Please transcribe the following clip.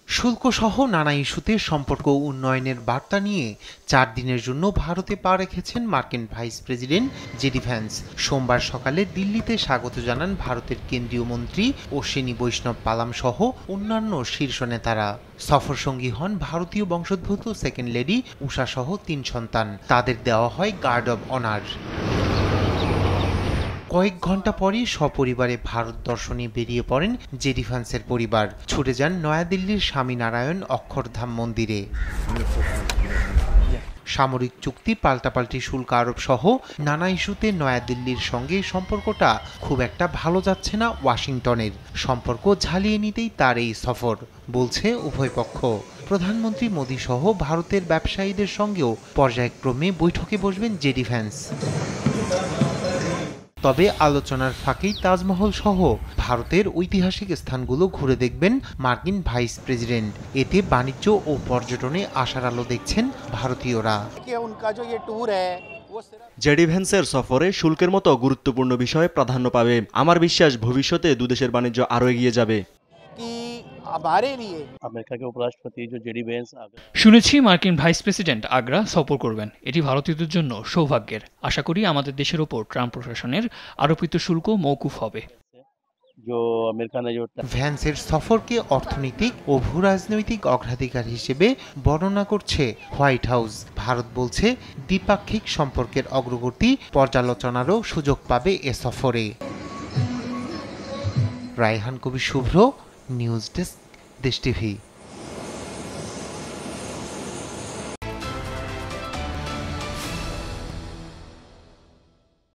শুল্কসহ নানা ইস্যুতে সম্পর্ক উন্নয়নের বার্তা নিয়ে 4 দিনের জন্য ভারতে পা রেখেছেন মার্কিন ভাইস প্রেসিডেন্ট জেডি ভ্যান্স। সোমবার সকালে দিল্লিতে স্বাগত জানান ভারতের কেন্দ্রীয় মন্ত্রী অশ্বিনী বৈষ্ণব পালাম সহ অন্যান্য শীর্ষ নেতারা। সফরসঙ্গী হন ভারতীয় বংশোদ্ভূত সেকেন্ড লেডি উষা সহ 3 সন্তান। তাদের দেওয়া হয় গার্ড অব অনার। কয়েক ঘন্টা পরই সপরিবারে ভারত দর্শনে বেরিয়ে পড়েন জেডি ভ্যান্সের পরিবার। ছুটে যান নয়াদিল্লির স্বামীনারায়ণ অক্ষরধাম মন্দিরে। সামরিক চুক্তি, পাল্টাপাল্টি শুল্ক আরোপ সহ নানা ইস্যুতে নয়াদিল্লির সঙ্গে সম্পর্কটা খুব একটা ভালো যাচ্ছে না ওয়াশিংটনের। সম্পর্ক ঝালিয়ে নিতেই তার এই সফর, বলছে উভয় পক্ষ। প্রধানমন্ত্রী মোদী সহ ভারতের ব্যবসায়ীদের সঙ্গেও পর্যায়ক্রমে বৈঠকে বসবেন জেডি ভ্যান্স। তবে আলোচনার ফাঁকেই তাজমহল সহ ভারতের ঐতিহাসিক স্থানগুলো ঘুরে দেখবেন মার্কিন ভাইস প্রেসিডেন্ট। এতে বাণিজ্য ও পর্যটনে আশার আলো দেখছেন ভারতীয়রা। জেডি ভ্যান্সের সফরে শুল্কের মতো গুরুত্বপূর্ণ বিষয়ে প্রাধান্য পাবে। আমার বিশ্বাস ভবিষ্যতে দুদেশের বাণিজ্য আরও এগিয়ে যাবে। শুনেছি মার্কিন ভাইস প্রেসিডেন্ট আগ্রা সফর করবেন। এটি ভারতীয়দের জন্য সৌভাগ্যের। আশা করি আমাদের দেশের ওপর ট্রাম্প প্রশাসনের আরোপিত শুল্ক মওকুফ হবে। ভ্যান্সের সফরকে অর্থনৈতিক ও ভূরাজনৈতিক অগ্রাধিকার হিসেবে বর্ণনা করছে হোয়াইট হাউস। ভারত বলছে দ্বিপাক্ষিক সম্পর্কের অগ্রগতি পর্যালোচনারও সুযোগ পাবে এ সফরে। রায়হান কবির শুভ্র, নিউজ ডেস্ক, দেশ টিভি।